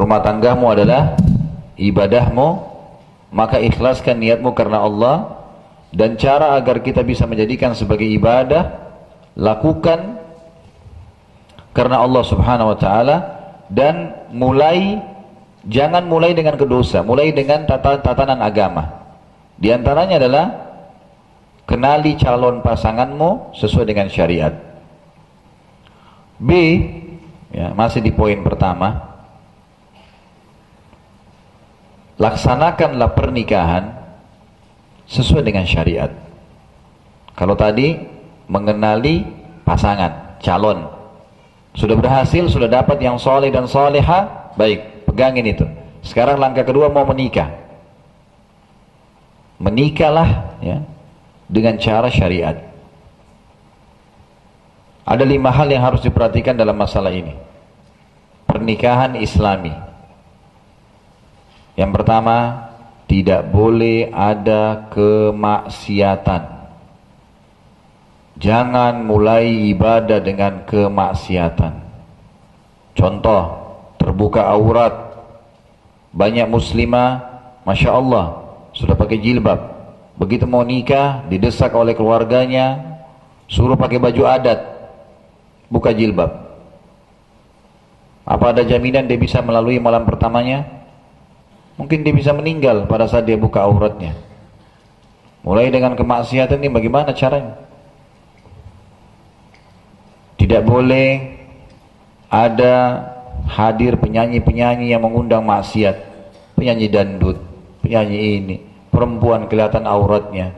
Rumah tanggamu adalah ibadahmu, maka ikhlaskan niatmu karena Allah. Dan cara agar kita bisa menjadikan sebagai ibadah, lakukan karena Allah subhanahu wa ta'ala. Dan jangan mulai dengan kedosa, mulai dengan tatanan agama. Di antaranya adalah kenali calon pasanganmu sesuai dengan syariat. B, ya, masih di poin pertama, laksanakanlah pernikahan sesuai dengan syariat. Kalau tadi mengenali pasangan, calon, sudah berhasil, sudah dapat yang soleh dan soleha, baik, pegangin itu. Sekarang langkah kedua mau menikah. Menikahlah ya, dengan cara syariat. Ada 5 hal yang harus diperhatikan dalam masalah ini. Pernikahan Islami. Yang pertama, tidak boleh ada kemaksiatan. Jangan mulai ibadah dengan kemaksiatan. Contoh, terbuka aurat. Banyak muslimah, Masya Allah, sudah pakai jilbab. Begitu mau nikah, didesak oleh keluarganya, suruh pakai baju adat, buka jilbab. Apa ada jaminan dia bisa melalui malam pertamanya? Mungkin dia bisa meninggal pada saat dia buka auratnya. Mulai dengan kemaksiatan ini bagaimana caranya? Tidak boleh ada hadir penyanyi-penyanyi yang mengundang maksiat. Penyanyi dangdut, penyanyi ini, perempuan kelihatan auratnya.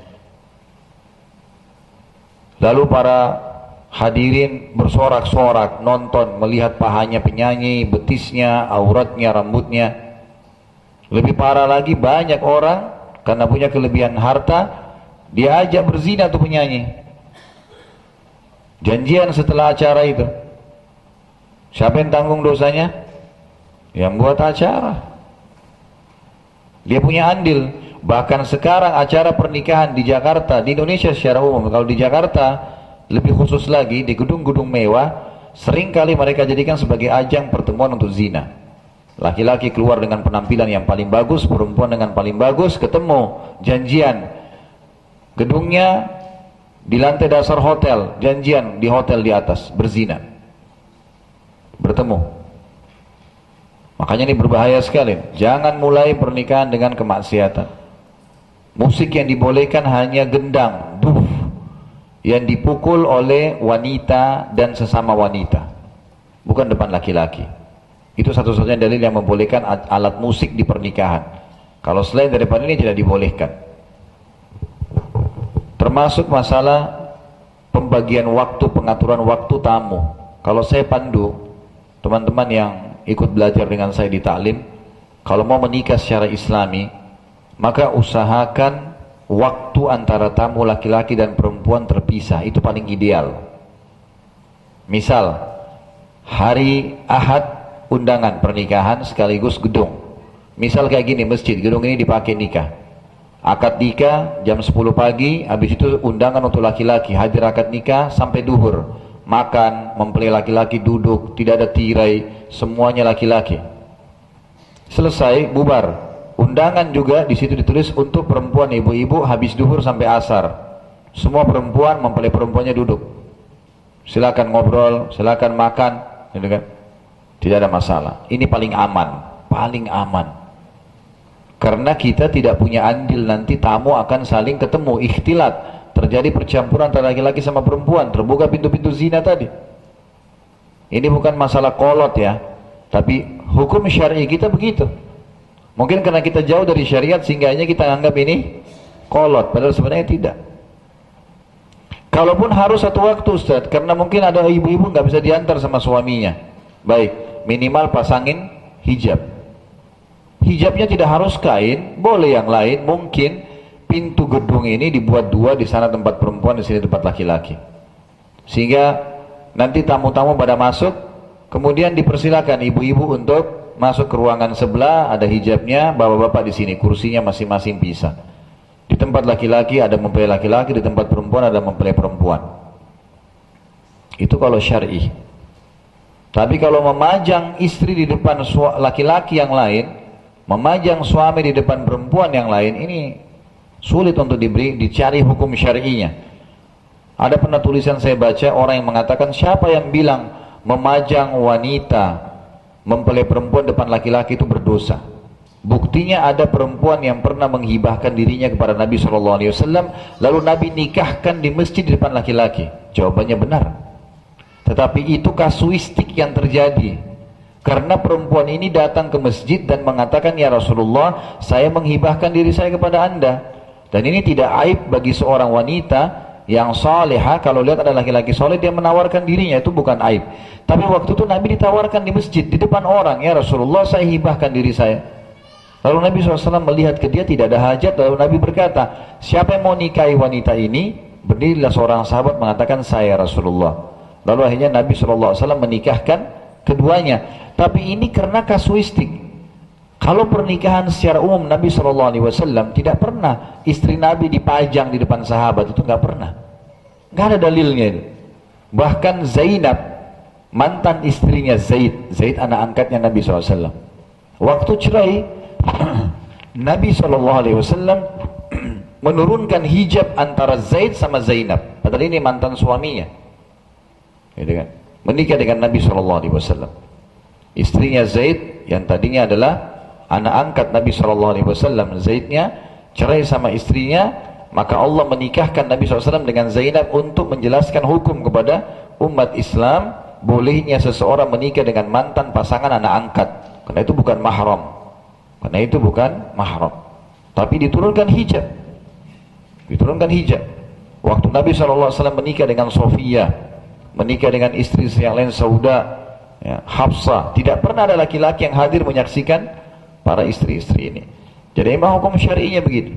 Lalu para hadirin bersorak-sorak, nonton, melihat pahanya penyanyi, betisnya, auratnya, rambutnya. Lebih parah lagi, banyak orang karena punya kelebihan harta, dia ajak berzina tuh penyanyi. Janjian setelah acara itu. Siapa yang tanggung dosanya? Yang buat acara. Dia punya andil. Bahkan sekarang acara pernikahan di Jakarta, di Indonesia secara umum, kalau di Jakarta lebih khusus lagi, di gedung-gedung mewah, seringkali mereka jadikan sebagai ajang pertemuan untuk zina. Laki-laki keluar dengan penampilan yang paling bagus, perempuan dengan paling bagus, ketemu, janjian. Gedungnya di lantai dasar hotel, janjian di hotel di atas, berzina. Bertemu. Makanya ini berbahaya sekali. Jangan mulai pernikahan dengan kemaksiatan. Musik yang dibolehkan hanya gendang, duf, yang dipukul oleh wanita dan sesama wanita, bukan depan laki-laki. Itu satu-satunya dalil yang membolehkan alat musik di pernikahan. Kalau selain daripada ini tidak dibolehkan. Termasuk masalah pembagian waktu, pengaturan waktu tamu. Kalau saya pandu teman-teman yang ikut belajar dengan saya di taklim, kalau mau menikah secara Islami, maka usahakan waktu antara tamu laki-laki dan perempuan terpisah. Itu paling ideal. Misal hari Ahad undangan pernikahan sekaligus gedung. Misal kayak gini, masjid, gedung ini dipakai nikah. Akad nikah jam 10 pagi, habis itu undangan untuk laki-laki, hadir akad nikah sampai duhur. Makan, mempelai laki-laki duduk, tidak ada tirai, semuanya laki-laki. Selesai, bubar. Undangan juga di situ ditulis untuk perempuan, ibu-ibu, habis duhur sampai asar. Semua perempuan, mempelai perempuannya duduk. Silakan ngobrol, silakan makan, gitu kan? Tidak ada masalah. Ini paling aman, paling aman. Karena kita tidak punya andil, nanti tamu akan saling ketemu, ikhtilat, terjadi percampuran antara laki-laki sama perempuan, terbuka pintu-pintu zina tadi. Ini bukan masalah kolot ya, tapi hukum syar'i kita begitu. Mungkin karena kita jauh dari syariat sehingga kita anggap ini kolot, padahal sebenarnya tidak. Kalaupun harus satu waktu Ustaz, karena mungkin ada ibu-ibu nggak bisa diantar sama suaminya. Baik, minimal pasangin hijab. Hijabnya tidak harus kain, boleh yang lain. Mungkin pintu gedung ini dibuat 2, di sana tempat perempuan, di sini tempat laki-laki. Sehingga nanti tamu-tamu pada masuk, kemudian dipersilakan ibu-ibu untuk masuk ke ruangan sebelah, ada hijabnya, bapak-bapak di sini, kursinya masing-masing pisah. Di tempat laki-laki ada mempelai laki-laki, di tempat perempuan ada mempelai perempuan. Itu kalau syar'i. Tapi kalau memajang istri di depan laki-laki yang lain, memajang suami di depan perempuan yang lain, ini sulit untuk dicari hukum syar'inya. Ada pernah tulisan saya baca, orang yang mengatakan siapa yang bilang memajang wanita mempelai perempuan depan laki-laki itu berdosa. Buktinya ada perempuan yang pernah menghibahkan dirinya kepada Nabi SAW, lalu Nabi nikahkan di masjid di depan laki-laki. Jawabannya benar. Tetapi itu kasuistik yang terjadi. Karena perempuan ini datang ke masjid dan mengatakan, ya Rasulullah, saya menghibahkan diri saya kepada Anda. Dan ini tidak aib bagi seorang wanita yang salihah. Kalau lihat ada laki-laki soleh, dia menawarkan dirinya, itu bukan aib. Tapi waktu itu Nabi ditawarkan di masjid, di depan orang, ya Rasulullah, saya hibahkan diri saya. Lalu Nabi SAW melihat ke dia, tidak ada hajat. Lalu Nabi berkata, siapa yang mau nikahi wanita ini? Berdirilah seorang sahabat mengatakan, saya Rasulullah. Lalu akhirnya Nabi SAW menikahkan keduanya. Tapi ini karena kasuistik. Kalau pernikahan secara umum, Nabi SAW tidak pernah istri Nabi dipajang di depan sahabat, itu nggak pernah. Nggak ada dalilnya itu. Bahkan Zainab, mantan istrinya Zaid anak angkatnya Nabi SAW, waktu cerai, Nabi SAW menurunkan hijab antara Zaid sama Zainab. Padahal ini mantan suaminya. Gitu kan? Menikah dengan Nabi SAW. Istrinya Zaid yang tadinya adalah anak angkat Nabi SAW, Zaidnya cerai sama istrinya, maka Allah menikahkan Nabi SAW dengan Zainab untuk menjelaskan hukum kepada umat Islam, bolehnya seseorang menikah dengan mantan pasangan anak angkat, karena itu bukan mahram. Karena itu bukan mahram. Tapi diturunkan hijab. Diturunkan hijab. Waktu Nabi SAW menikah dengan Sofia, menikah dengan istri yang lain, Sauda, ya, Hafsah, tidak pernah ada laki-laki yang hadir menyaksikan para istri-istri ini. Jadi memang hukum syar'inya begitu.